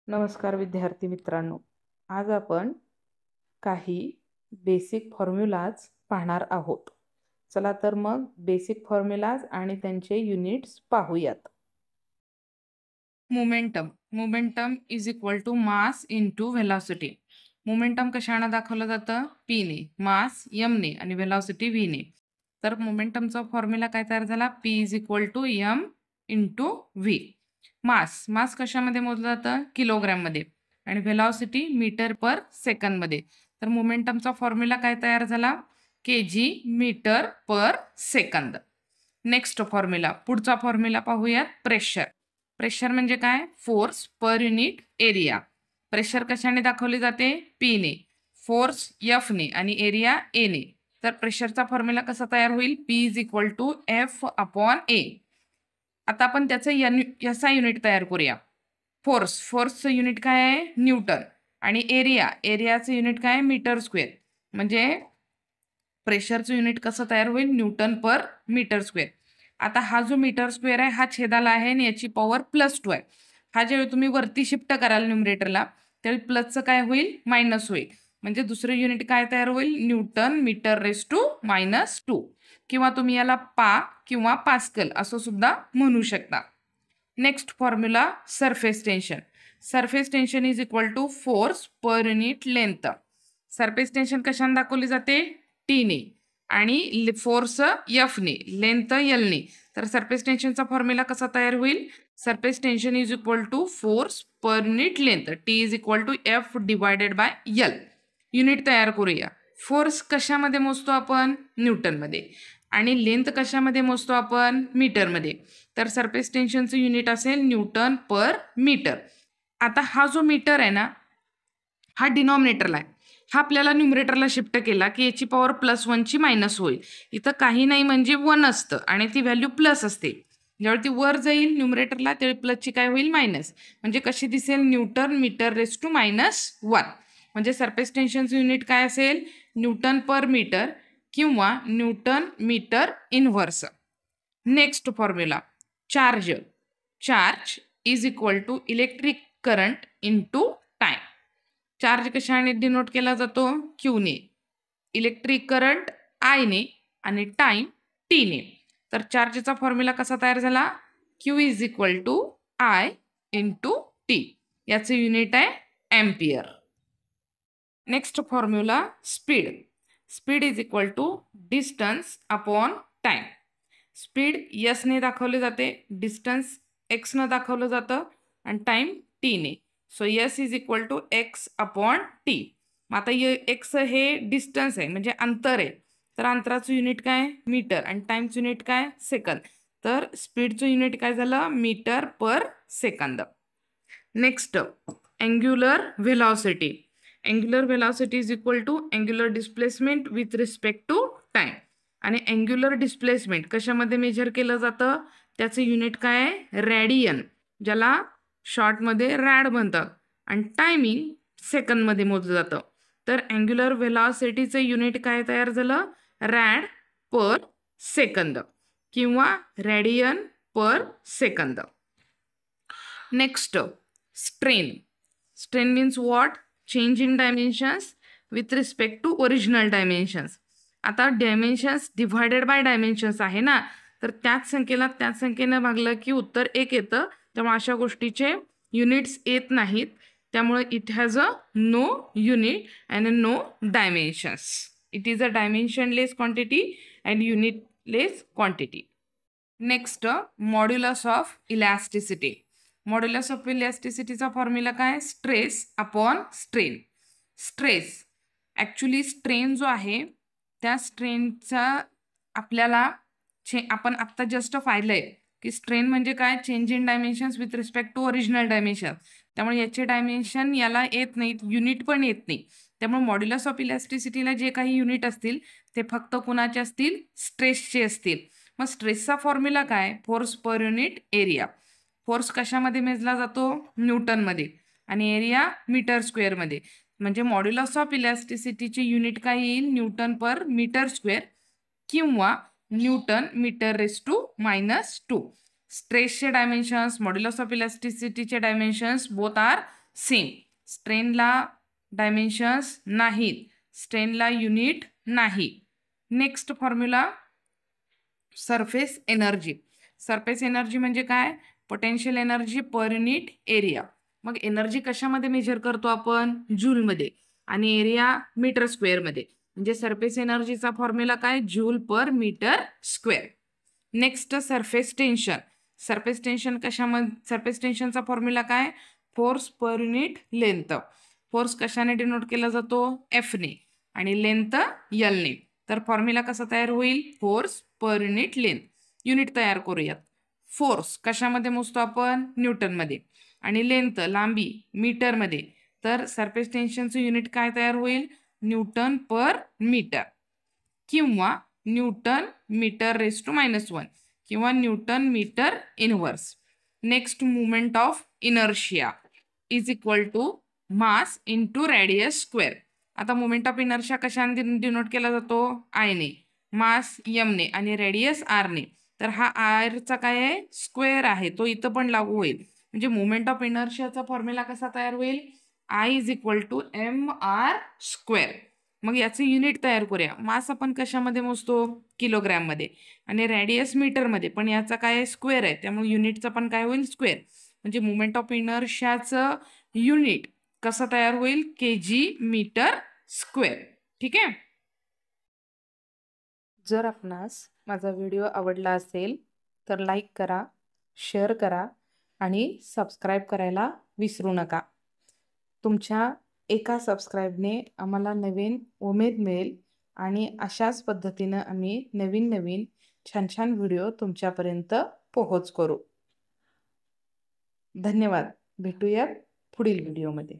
नमस्कार विद्यार्थी मित्रांनो, आज आपण काही बेसिक फॉर्म्युलाज पाहणार आहोत. चला तर मग बेसिक फॉर्म्युलाज आणि त्यांचे युनिट्स पाहूयात. Momentum is equal to mass into velocity. Momentum कशाने दाखवलं जातं? P ने, मास M ने आणि व्हेलॉसिटी V ने. तर मोमेंटमचा फॉर्म्युला काय तयार झाला? P is equal to M into V. Mass कशामध्ये मोजलं जातं? किलोग्रॅममध्ये आणि व्हेलॉसिटी मीटर पर सेकंदमध्ये. तर मोमेंटमचा फॉर्म्युला काय तयार झाला? kg metre per second. Next formula, पुढचा फॉर्म्युला पाहूयात. प्रेशर म्हणजे काय? Force per unit area. Pressure कशाने दाखवले जाते? P ने, फोर्स F ने आणि एरिया A ने. तर प्रेशरचा फॉर्म्युला कसा तयार होईल? P is equal to F upon A. आता आपण त्याचं SI युनिट तयार करूया. फोर्सचं युनिट काय आहे? न्यूटन. आणि एरियाचं युनिट काय आहे? Metre square. म्हणजे प्रेशरचं युनिट कसं तयार होईल? Newton per metre square. आता हा जो मीटर स्क्वेअर आहे हा छेदाला आहे आणि याची पॉवर +2 आहे. हा जेव्हा तुम्ही वरती शिफ्ट कराल न्यूमरेटरला त्यावेळी प्लसचं काय होईल? मायनस होईल. म्हणजे दुसरं युनिट काय तयार होईल? Newton metre raise to -2. किंवा तुम्ही याला किंवा पास्कल असं सुद्धा म्हणू शकता. Next formula, surface tension is equal to force per unit length. Surface tension कशाने दाखवली जाते? T ने आणि फोर्स F ने, लेंथ L ने. तर सरफेस टेन्शनचा फॉर्म्युला कसा तयार होईल? Surface tension is equal to force per unit length, T is equal to F divided by L. Unit तयार करूया. फोर्स कशामध्ये मोजतो आपण? न्यूटनमध्ये. आणि लेंथ कशामध्ये मोजतो आपण? मीटरमध्ये. तर सरफेस टेन्शनचं युनिट असेल न्यूटन पर मीटर. आता हा जो मीटर आहे ना, हा डिनॉमिनेटरला आहे. हा आपल्याला न्यूमरेटरला शिफ्ट केला की याची पॉवर +1 ची मायनस होईल. इथं काही नाही म्हणजे 1 असतं आणि ती व्हॅल्यू प्लस असते. ज्यावेळी ती वर जाईल न्यूमरेटरला त्यावेळी प्लसची काय होईल? मायनस. म्हणजे कशी दिसेल? Newton metre raise to -1. म्हणजे सरफेस टेन्शनचं युनिट काय असेल? न्यूटन पर मीटर किंवा newton metre inverse. Next formula, charge is equal to electric current into time. Charge कशाने डिनोट केला जातो? Q ने, इलेक्ट्रिक करंट I ने आणि टाइम T ने. तर चार्जचा फॉर्म्युला कसा तयार झाला? Q is equal to I into T. याचं युनिट आहे ampere. Next formula, speed is equal to distance upon time. Speed S ने दाखवले जाते, डिस्टन्स X ने दाखवलं जातं आणि टाइम T ने. So S is equal to X upon T. मग आता X हे डिस्टन्स आहे म्हणजे अंतर आहे. तर अंतराचं युनिट काय? मीटर. आणि टाइमचं युनिट काय? सेकंद. तर स्पीडचं युनिट काय झालं? Metre per second. Next, angular velocity. Angular velocity is equal to angular displacement with respect to time. आणि अँग्युलर डिस्प्लेसमेंट कशामध्ये मेजर केलं जातं? त्याचं युनिट काय आहे? रॅडियन, ज्याला शॉर्टमध्ये रॅड म्हणतात. आणि टायमिंग सेकंदमध्ये मोजलं जातं. तर अँग्युलर व्हेलॉसिटीचं युनिट काय तयार झालं? रॅड पर सेकंद किंवा radian per second. Next, strain means what? Change in dimensions with respect to original dimensions. आता डायमेन्शन्स डिव्हायडेड बाय डायमेन्शन्स आहे ना, तर त्याच संख्येनं भागलं की उत्तर 1 येतं. त्यामुळे अशा गोष्टीचे युनिट्स येत नाहीत. त्यामुळे it has a no unit and no dimensions. It is a dimensionless quantity and unitless quantity. Next, modulus of elasticity. Modulus of इलॅस्टिसिटीचा फॉर्म्युला काय? Stress upon strain. Stress actually strain जो आहे त्या स्ट्रेनचा आपल्याला आपण आत्ता जस्ट पाहिलंय की स्ट्रेन म्हणजे काय? Change in dimensions with respect to original dimension. त्यामुळे याचे डायमेन्शन याला येत नाहीत, युनिट पण येत नाही. त्यामुळे मॉड्युलस ऑफ इलॅस्टिसिटीला जे काही युनिट असतील ते फक्त कुणाचे असतील? स्ट्रेसचे असतील. मग स्ट्रेसचा फॉर्म्युला काय? Force per unit area. Force कशामध्ये मेजला जातो? न्यूटनमध्ये. आणि एरिया मीटर स्क्वेअरमध्ये. म्हणजे मॉड्युलस ऑफ इलॅस्टिसिटीचे युनिट काय येईल? न्यूटन पर मीटर स्क्वेअर किंवा न्यूटन मीटर रेस टू -2. स्ट्रेसचे डायमेन्शन्स, मॉड्युलस ऑफ इलॅस्टिसिटीचे डायमेन्शन्स बोथ आर सेम. स्ट्रेनला डायमेन्शन्स नाहीत, स्ट्रेनला युनिट नाही. Next formula surface energy. Surface energy म्हणजे काय? Potential energy per unit area. मग एनर्जी कशामध्ये मेजर करतो आपण? जूलमध्ये, आणि एरिया मीटर स्क्वेअरमध्ये. म्हणजे सरफेस एनर्जीचा फॉर्म्युला काय? Joule per metre square. Next surface tension. Surface tension कशामध्ये? सरफेस टेन्शनचा फॉर्म्युला काय? Force per unit length. Force कशाने डिनोट केला जातो? एफने, आणि लेंथ एलने. तर फॉर्म्युला कसा तयार होईल? Force per unit length. Unit तयार करूयात. फोर्स कशामध्ये मोजतो आपण? न्यूटनमध्ये, आणि लेंथ लांबी मीटरमध्ये. तर सरफेस टेन्शनचं युनिट काय तयार होईल? न्यूटन पर मीटर, किंवा न्यूटन मीटर रेस टू -1, किंवा newton metre inverse. Next movement of inertia is equal to mass into radius square. आता मुवमेंट ऑफ इनर्शिया कशाने डिनोट केला जातो? आयने, मास एमने, आणि रेडियस आरने. तर हा आरचा काय आहे? स्क्वेअर आहे, तो इथं पण लागू होईल. म्हणजे मुवमेंट ऑफ इनर्शियाचा फॉर्म्युला कसा तयार होईल? I is equal to mr square. मग याचे युनिट तयार करूया. मास आपण कशामध्ये मोजतो? किलोग्रॅममध्ये, आणि रेडियस मीटरमध्ये. पण याचा काय? स्क्वेअर आहे, त्यामुळे युनिटचा पण काय होईल? स्क्वेअर. म्हणजे मुवमेंट ऑफ इनर्शियाचं युनिट कसं तयार होईल? kg metre square. ठीक आहे. जर आपणास माझा व्हिडिओ आवडला असेल तर लाईक करा, शेअर करा, आणि सबस्क्राईब करायला विसरू नका. तुमच्या एका सबस्क्राईबने आम्हाला नवीन उमेद मिळेल, आणि अशाच पद्धतीनं आम्ही नवीन नवीन छान छान व्हिडिओ तुमच्यापर्यंत पोहोच करू. धन्यवाद. भेटूयात पुढील व्हिडिओमध्ये.